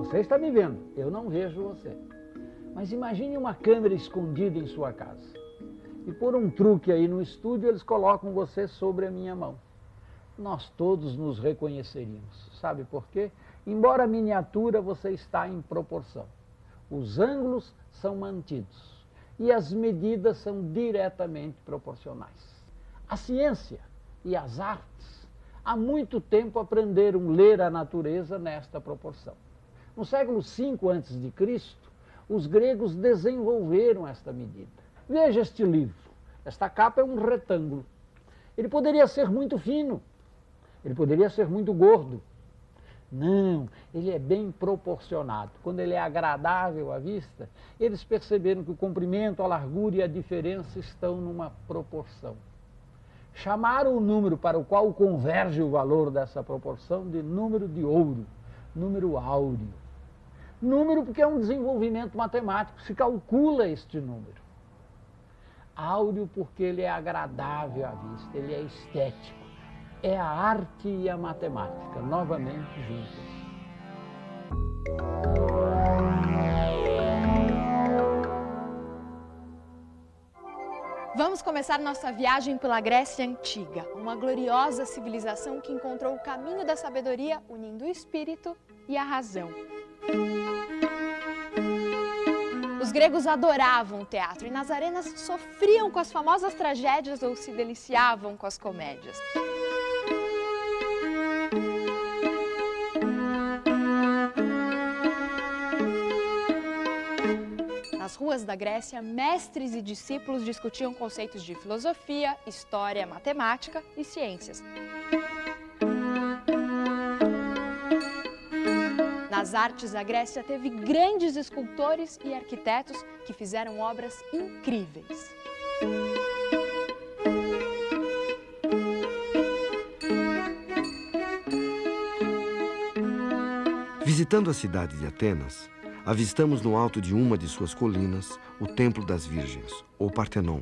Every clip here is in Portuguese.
Você está me vendo, eu não vejo você. Mas imagine uma câmera escondida em sua casa. E por um truque aí no estúdio, eles colocam você sobre a minha mão. Nós todos nos reconheceríamos. Sabe por quê? Embora miniatura, você está em proporção. Os ângulos são mantidos e as medidas são diretamente proporcionais. A ciência e as artes há muito tempo aprenderam a ler a natureza nesta proporção. No século V a.C., os gregos desenvolveram esta medida. Veja este livro. Esta capa é um retângulo. Ele poderia ser muito fino, ele poderia ser muito gordo. Não, ele é bem proporcionado. Quando ele é agradável à vista, eles perceberam que o comprimento, a largura e a diferença estão numa proporção. Chamaram o número para o qual converge o valor dessa proporção de número de ouro, número áureo. Número porque é um desenvolvimento matemático, se calcula este número. Áureo porque ele é agradável à vista, ele é estético. É a arte e a matemática, novamente juntas. Vamos começar nossa viagem pela Grécia Antiga, uma gloriosa civilização que encontrou o caminho da sabedoria unindo o espírito e a razão. Os gregos adoravam o teatro e nas arenas sofriam com as famosas tragédias ou se deliciavam com as comédias. Nas ruas da Grécia, mestres e discípulos discutiam conceitos de filosofia, história, matemática e ciências. Nas artes, a Grécia teve grandes escultores e arquitetos que fizeram obras incríveis. Visitando a cidade de Atenas, avistamos no alto de uma de suas colinas o Templo das Virgens, ou Partenon,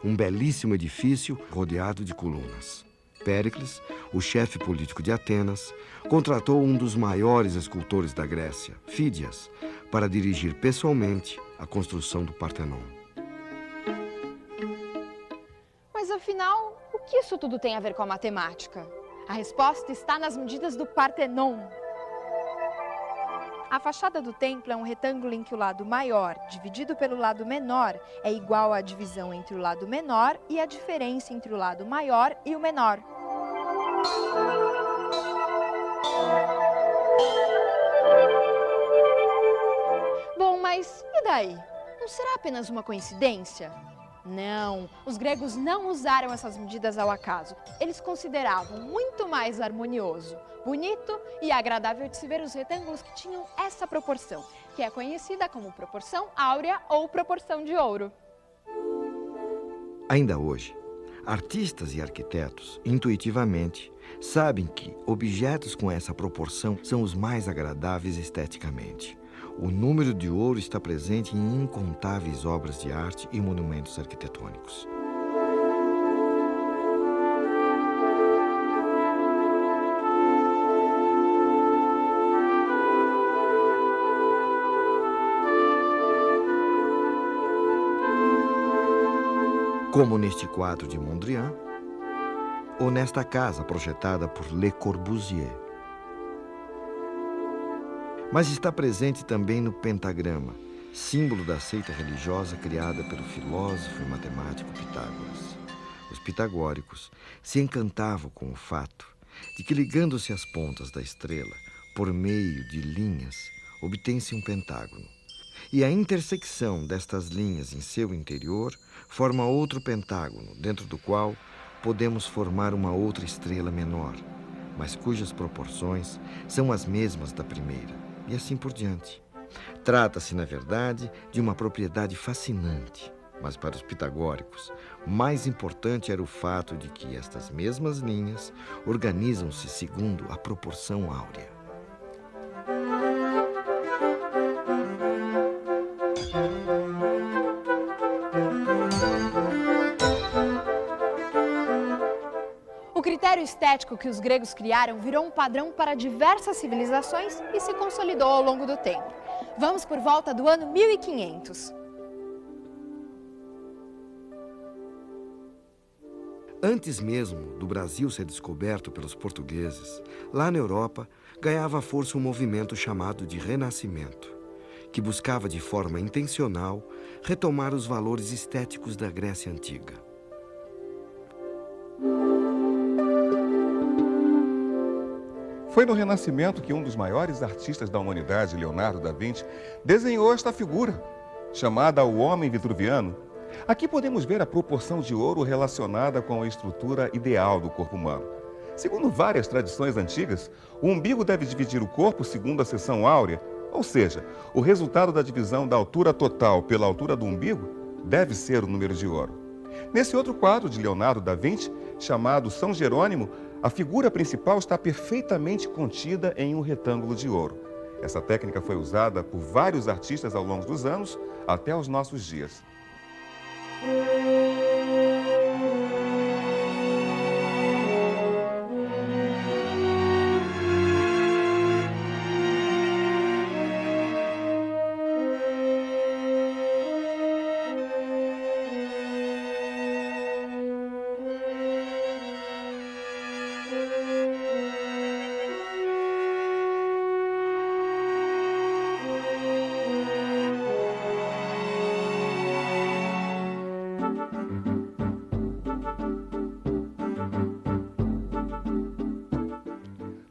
um belíssimo edifício rodeado de colunas. Péricles, o chefe político de Atenas, contratou um dos maiores escultores da Grécia, Fídias, para dirigir pessoalmente a construção do Partenon. Mas afinal, o que isso tudo tem a ver com a matemática? A resposta está nas medidas do Partenon. A fachada do templo é um retângulo em que o lado maior, dividido pelo lado menor, é igual à divisão entre o lado menor e a diferença entre o lado maior e o menor. Bom, mas e daí? Não será apenas uma coincidência? Não, os gregos não usaram essas medidas ao acaso. Eles consideravam muito mais harmonioso, bonito e agradável de se ver os retângulos que tinham essa proporção, que é conhecida como proporção áurea ou proporção de ouro. Ainda hoje, artistas e arquitetos, intuitivamente, sabem que objetos com essa proporção são os mais agradáveis esteticamente. O número de ouro está presente em incontáveis obras de arte e monumentos arquitetônicos. Como neste quadro de Mondrian, ou nesta casa projetada por Le Corbusier. Mas está presente também no pentagrama, símbolo da seita religiosa criada pelo filósofo e matemático Pitágoras. Os pitagóricos se encantavam com o fato de que, ligando-se às pontas da estrela por meio de linhas, obtém-se um pentágono. E a intersecção destas linhas em seu interior forma outro pentágono, dentro do qual podemos formar uma outra estrela menor, mas cujas proporções são as mesmas da primeira, e assim por diante. Trata-se, na verdade, de uma propriedade fascinante, mas para os pitagóricos, mais importante era o fato de que estas mesmas linhas organizam-se segundo a proporção áurea. O critério critério estético que os gregos criaram virou um padrão para diversas civilizações e se consolidou ao longo do tempo. Vamos por volta do ano 1500. Antes mesmo do Brasil ser descoberto pelos portugueses, lá na Europa ganhava força um movimento chamado de Renascimento, que buscava de forma intencional retomar os valores estéticos da Grécia Antiga. Foi no Renascimento que um dos maiores artistas da humanidade, Leonardo da Vinci, desenhou esta figura, chamada o Homem Vitruviano. Aqui podemos ver a proporção de ouro relacionada com a estrutura ideal do corpo humano. Segundo várias tradições antigas, o umbigo deve dividir o corpo segundo a seção áurea, ou seja, o resultado da divisão da altura total pela altura do umbigo deve ser o número de ouro. Nesse outro quadro de Leonardo da Vinci, chamado São Jerônimo, a figura principal está perfeitamente contida em um retângulo de ouro. Essa técnica foi usada por vários artistas ao longo dos anos, até os nossos dias.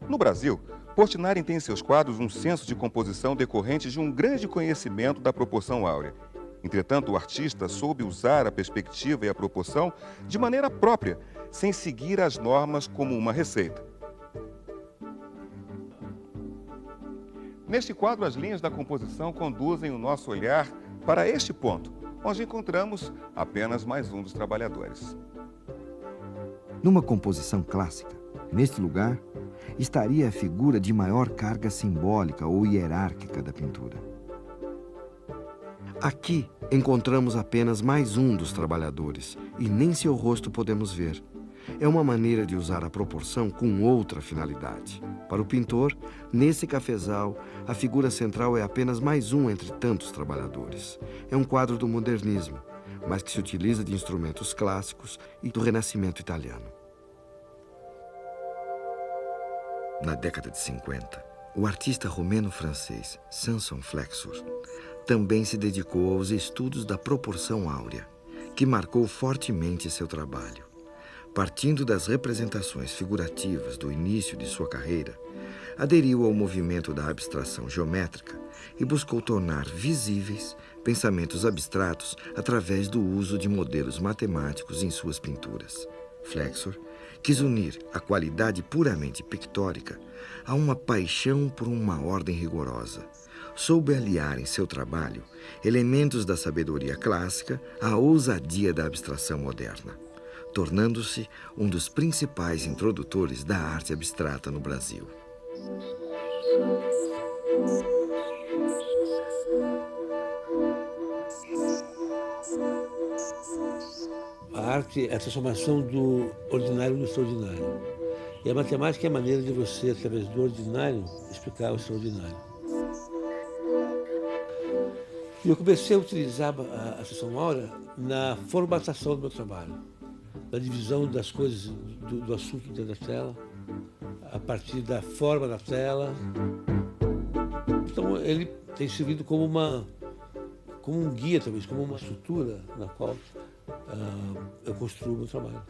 No Brasil, Portinari tem em seus quadros um senso de composição decorrente de um grande conhecimento da proporção áurea. Entretanto, o artista soube usar a perspectiva e a proporção de maneira própria, sem seguir as normas como uma receita. Neste quadro, as linhas da composição conduzem o nosso olhar para este ponto, onde encontramos apenas mais um dos trabalhadores. Numa composição clássica, neste lugar, estaria a figura de maior carga simbólica ou hierárquica da pintura. Aqui encontramos apenas mais um dos trabalhadores e nem seu rosto podemos ver. É uma maneira de usar a proporção com outra finalidade. Para o pintor, nesse cafezal, a figura central é apenas mais um entre tantos trabalhadores. É um quadro do modernismo, mas que se utiliza de instrumentos clássicos e do Renascimento italiano. Na década de 50, o artista romeno-francês Samson Flexor também se dedicou aos estudos da proporção áurea, que marcou fortemente seu trabalho. Partindo das representações figurativas do início de sua carreira, aderiu ao movimento da abstração geométrica e buscou tornar visíveis pensamentos abstratos através do uso de modelos matemáticos em suas pinturas. Flexor quis unir a qualidade puramente pictórica a uma paixão por uma ordem rigorosa. Soube aliar em seu trabalho elementos da sabedoria clássica à ousadia da abstração moderna, tornando-se um dos principais introdutores da arte abstrata no Brasil. A arte é a transformação do ordinário no extraordinário. E a matemática é a maneira de você, através do ordinário, explicar o extraordinário. E eu comecei a utilizar a seção áurea na formatação do meu trabalho, na divisão das coisas do assunto dentro da tela, a partir da forma da tela. Então ele tem servido como um guia, talvez, como uma estrutura na qual eu construo o meu trabalho.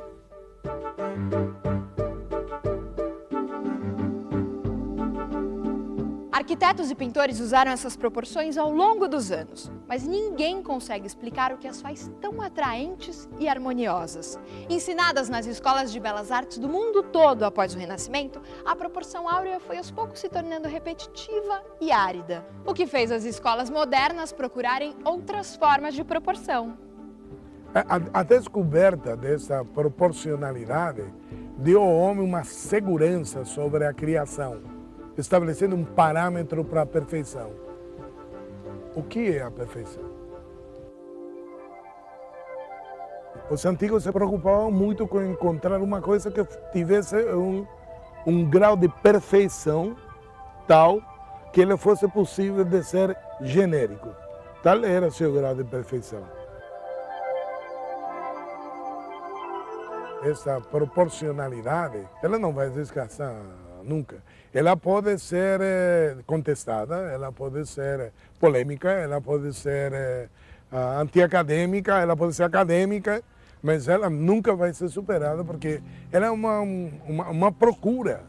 Arquitetos e pintores usaram essas proporções ao longo dos anos, mas ninguém consegue explicar o que as faz tão atraentes e harmoniosas. Ensinadas nas escolas de belas artes do mundo todo após o Renascimento, a proporção áurea foi aos poucos se tornando repetitiva e árida, o que fez as escolas modernas procurarem outras formas de proporção. A descoberta dessa proporcionalidade deu ao homem uma segurança sobre a criação, estabelecendo um parâmetro para a perfeição. O que é a perfeição? Os antigos se preocupavam muito com encontrar uma coisa que tivesse um grau de perfeição tal que ele fosse possível de ser genérico. Tal era o seu grau de perfeição. Essa proporcionalidade, ela não vai descansar nunca. Ela pode ser contestada, ela pode ser polêmica, ela pode ser antiacadêmica, ela pode ser acadêmica, mas ela nunca vai ser superada porque ela é uma procura.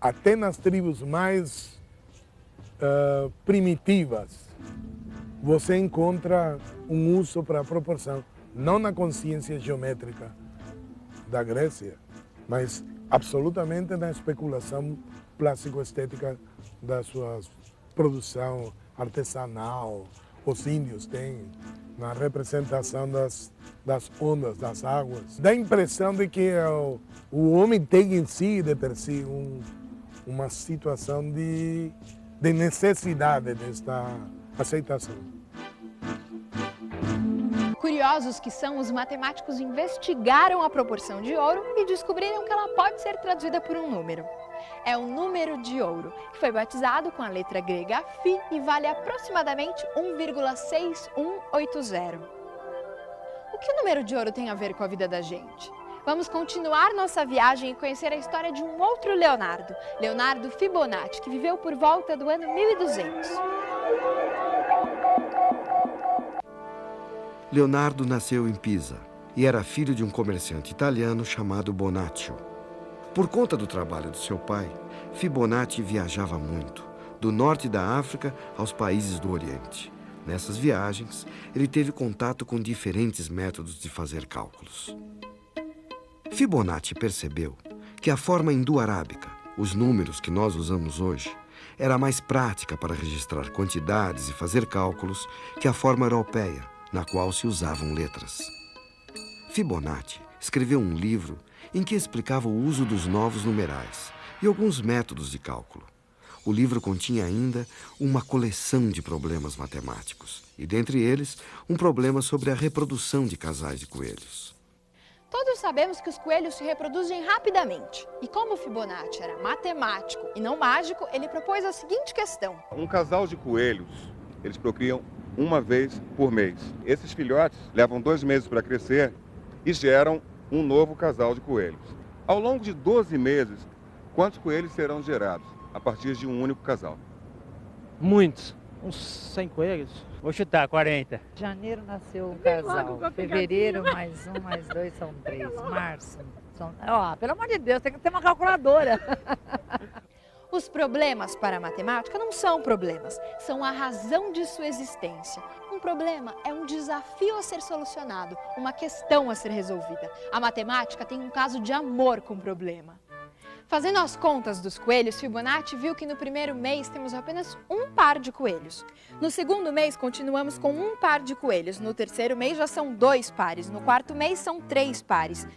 Até nas tribos mais primitivas, você encontra um uso para a proporção, não na consciência geométrica da Grécia, mas absolutamente na especulação plástico-estética da sua produção artesanal. Os índios têm na representação das ondas, das águas. Dá a impressão de que o homem tem em si, de per si, uma situação de necessidade desta aceitação. Curiosos que são, os matemáticos investigaram a proporção de ouro e descobriram que ela pode ser traduzida por um número. É o número de ouro, que foi batizado com a letra grega Φ e vale aproximadamente 1,6180. O que o número de ouro tem a ver com a vida da gente? Vamos continuar nossa viagem e conhecer a história de um outro Leonardo, Leonardo Fibonacci, que viveu por volta do ano 1200. Leonardo nasceu em Pisa e era filho de um comerciante italiano chamado Bonaccio. Por conta do trabalho do seu pai, Fibonacci viajava muito, do norte da África aos países do Oriente. Nessas viagens, ele teve contato com diferentes métodos de fazer cálculos. Fibonacci percebeu que a forma hindu-arábica, os números que nós usamos hoje, era mais prática para registrar quantidades e fazer cálculos que a forma europeia, na qual se usavam letras. Fibonacci escreveu um livro em que explicava o uso dos novos numerais e alguns métodos de cálculo. O livro continha ainda uma coleção de problemas matemáticos, e dentre eles, um problema sobre a reprodução de casais de coelhos. Todos sabemos que os coelhos se reproduzem rapidamente. E como Fibonacci era matemático e não mágico, ele propôs a seguinte questão. Um casal de coelhos, eles procriam uma vez por mês. Esses filhotes levam 2 meses para crescer e geram um novo casal de coelhos. Ao longo de 12 meses, quantos coelhos serão gerados a partir de um único casal? Muitos. Uns 100 coelhos. Vou chutar, 40. Janeiro nasceu um casal. Fevereiro, mais 1, mais 2 são 3. Março. Pelo amor de Deus, tem que ter uma calculadora. Os problemas para a matemática não são problemas, são a razão de sua existência. Um problema é um desafio a ser solucionado, uma questão a ser resolvida. A matemática tem um caso de amor com o problema. Fazendo as contas dos coelhos, Fibonacci viu que no primeiro mês temos apenas um par de coelhos. No segundo mês, continuamos com um par de coelhos. No terceiro mês, já são 2 pares. No quarto mês, são 3 pares.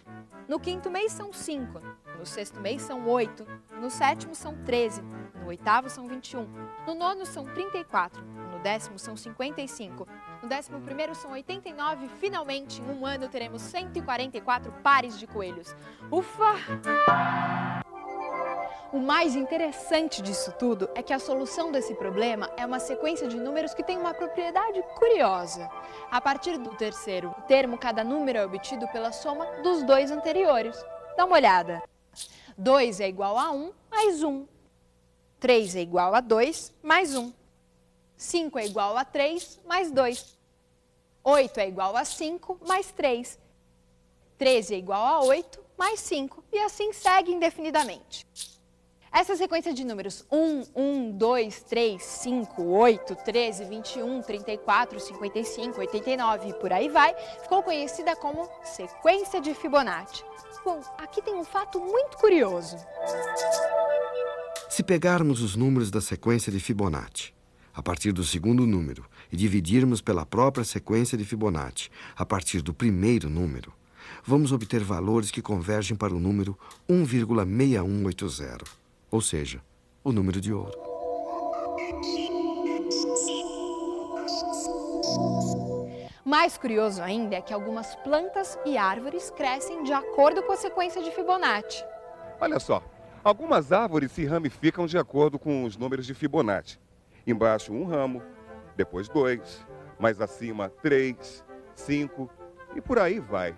No quinto mês, são 5. No sexto mês, são 8. No sétimo, são 13. No oitavo, são 21. No nono, são 34. No 10º, são 55. No 11º, são 89. Finalmente, em um ano, teremos 144 pares de coelhos. Ufa! O mais interessante disso tudo é que a solução desse problema é uma sequência de números que tem uma propriedade curiosa. A partir do terceiro termo, cada número é obtido pela soma dos 2 anteriores. Dá uma olhada. 2 é igual a 1 mais 1. 3 é igual a 2 mais 1. 5 é igual a 3 mais 2. 8 é igual a 5 mais 3. 13 é igual a 8 mais 5. E assim segue indefinidamente. Essa sequência de números 1, 1, 2, 3, 5, 8, 13, 21, 34, 55, 89 e por aí vai, ficou conhecida como sequência de Fibonacci. Bom, aqui tem um fato muito curioso. Se pegarmos os números da sequência de Fibonacci, a partir do segundo número, e dividirmos pela própria sequência de Fibonacci, a partir do primeiro número, vamos obter valores que convergem para o número 1,6180, ou seja, o número de ouro. Mais curioso ainda é que algumas plantas e árvores crescem de acordo com a sequência de Fibonacci. Olha só, algumas árvores se ramificam de acordo com os números de Fibonacci. Embaixo um ramo, depois 2, mais acima 3, 5 e por aí vai.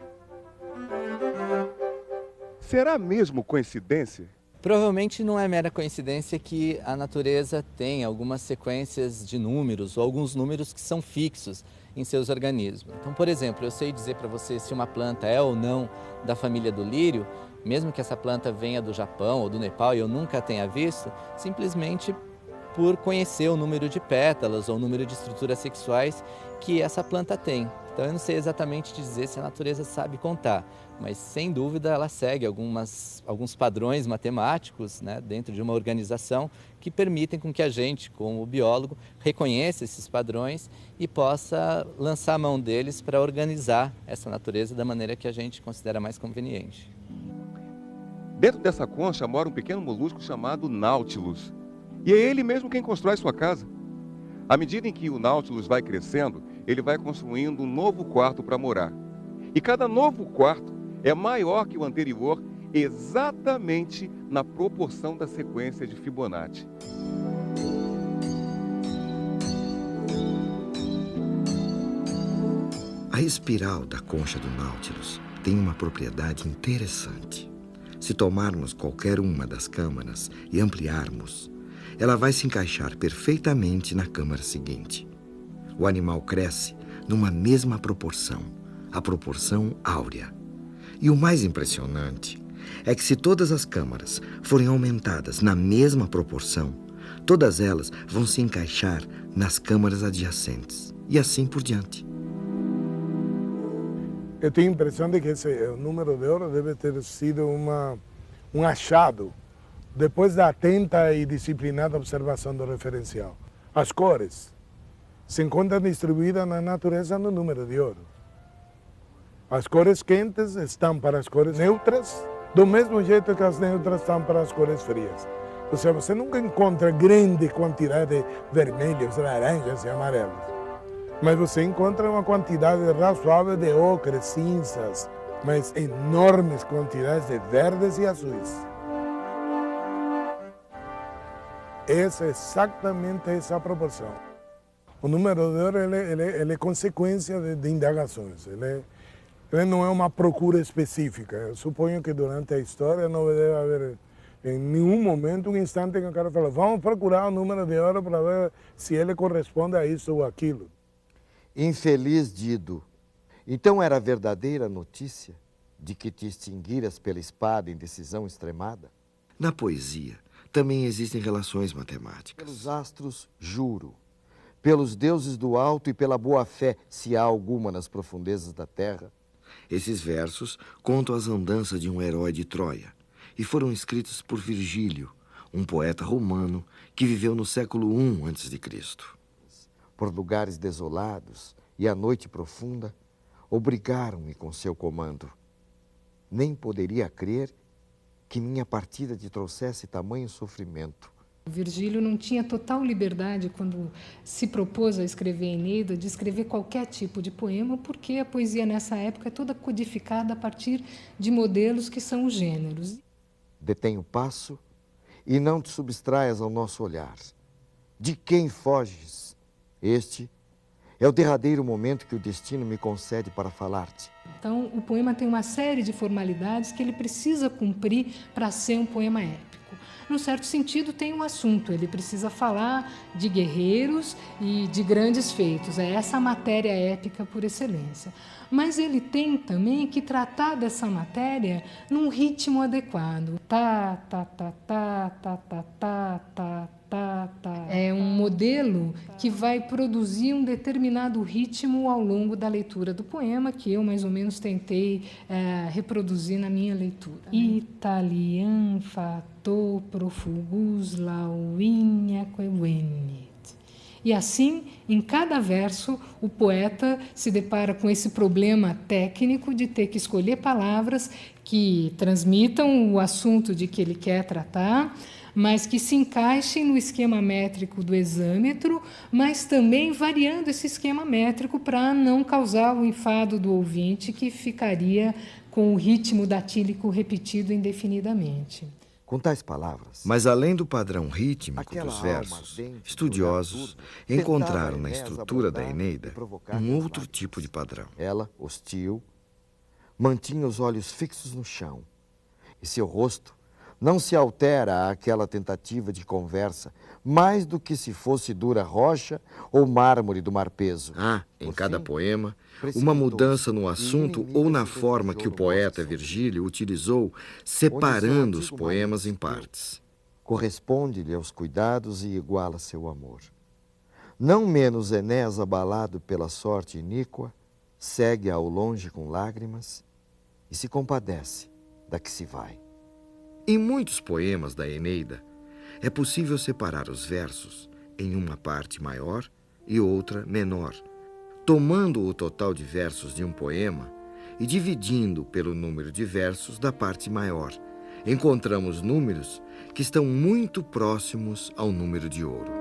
Será mesmo coincidência? Provavelmente não é mera coincidência que a natureza tem algumas sequências de números ou alguns números que são fixos em seus organismos. Então, por exemplo, eu sei dizer para você se uma planta é ou não da família do lírio, mesmo que essa planta venha do Japão ou do Nepal e eu nunca tenha visto, simplesmente por conhecer o número de pétalas ou o número de estruturas sexuais que essa planta tem. Então eu não sei exatamente dizer se a natureza sabe contar, mas sem dúvida ela segue alguns padrões matemáticos, né, dentro de uma organização que permitem com que a gente, como biólogo, reconheça esses padrões e possa lançar a mão deles para organizar essa natureza da maneira que a gente considera mais conveniente. Dentro dessa concha mora um pequeno molusco chamado Nautilus. E é ele mesmo quem constrói sua casa. À medida em que o Nautilus vai crescendo, ele vai construindo um novo quarto para morar. E cada novo quarto é maior que o anterior, exatamente na proporção da sequência de Fibonacci. A espiral da concha do Nautilus tem uma propriedade interessante. Se tomarmos qualquer uma das câmaras e ampliarmos, ela vai se encaixar perfeitamente na câmara seguinte. O animal cresce numa mesma proporção, a proporção áurea. E o mais impressionante é que se todas as câmaras forem aumentadas na mesma proporção, todas elas vão se encaixar nas câmaras adjacentes e assim por diante. Eu tenho a impressão de que esse número de ouro deve ter sido um achado depois da atenta e disciplinada observação do referencial. As cores se encontram distribuídas na natureza no número de ouro. As cores quentes estão para as cores neutras, do mesmo jeito que as neutras estão para as cores frias. Ou seja, você nunca encontra grande quantidade de vermelhos, laranjas e amarelos. Mas você encontra uma quantidade razoável de ocres, cinzas, mas enormes quantidades de verdes e azuis. Essa é exatamente essa proporção. O número de ouro ele é consequência de indagações. Ele não é uma procura específica. Eu suponho que durante a história não deve haver em nenhum momento um instante que o cara fala: vamos procurar o número de ouro para ver se ele corresponde a isso ou aquilo. Infeliz Dido, então era verdadeira a notícia de que te extinguiras pela espada em decisão extremada? Na poesia também existem relações matemáticas. Pelos astros, juro. Pelos deuses do alto e pela boa-fé, se há alguma nas profundezas da terra. Esses versos contam as andanças de um herói de Troia e foram escritos por Virgílio, um poeta romano que viveu no século I a.C. Por lugares desolados e a noite profunda, obrigaram-me com seu comando. Nem poderia crer que minha partida te trouxesse tamanho sofrimento. Virgílio não tinha total liberdade, quando se propôs a escrever Eneida, de escrever qualquer tipo de poema, porque a poesia nessa época é toda codificada a partir de modelos que são os gêneros. Detém o passo e não te substraias ao nosso olhar. De quem foges? Este é o derradeiro momento que o destino me concede para falar-te. Então, o poema tem uma série de formalidades que ele precisa cumprir para ser um poema épico. num certo sentido, tem um assunto. Ele precisa falar de guerreiros e de grandes feitos. É essa a matéria épica por excelência. Mas ele tem também que tratar dessa matéria num ritmo adequado. Tá, tá, tá, tá, tá, tá, tá, tá, tá, tá. É um modelo que vai produzir um determinado ritmo ao longo da leitura do poema, que eu mais ou menos tentei reproduzir na minha leitura. Italian fato profugus lauinha quevenit. E assim, em cada verso, o poeta se depara com esse problema técnico de ter que escolher palavras que transmitam o assunto de que ele quer tratar, mas que se encaixem no esquema métrico do hexâmetro, mas também variando esse esquema métrico para não causar o enfado do ouvinte, que ficaria com o ritmo datílico repetido indefinidamente. Com tais palavras. Mas além do padrão rítmico dos versos, estudiosos encontraram na estrutura da Eneida um outro tipo de padrão. Ela, hostil, mantinha os olhos fixos no chão, e seu rosto não se altera àquela tentativa de conversa, mais do que se fosse dura rocha ou mármore do mar peso. Há, em cada poema, uma mudança no assunto ou na forma que o poeta Virgílio utilizou, separando os poemas em partes. Corresponde-lhe aos cuidados e iguala seu amor. Não menos Enéas, abalado pela sorte iníqua, segue ao longe com lágrimas e se compadece da que se vai. Em muitos poemas da Eneida, é possível separar os versos em uma parte maior e outra menor, tomando o total de versos de um poema e dividindo pelo número de versos da parte maior. Encontramos números que estão muito próximos ao número de ouro.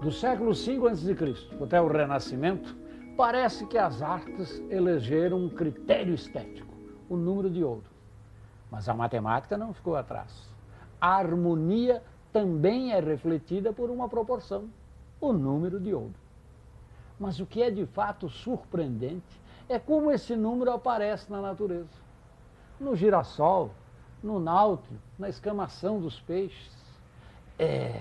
Do século V a.C. até o Renascimento, parece que as artes elegeram um critério estético, o número de ouro. Mas a matemática não ficou atrás. A harmonia também é refletida por uma proporção, o número de ouro. Mas o que é de fato surpreendente é como esse número aparece na natureza. No girassol, no náutilo, na escamação dos peixes. É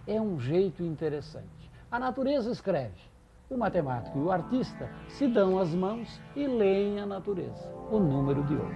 um jeito interessante. A natureza escreve. O matemático e o artista se dão as mãos e leem a natureza, o número de ouro.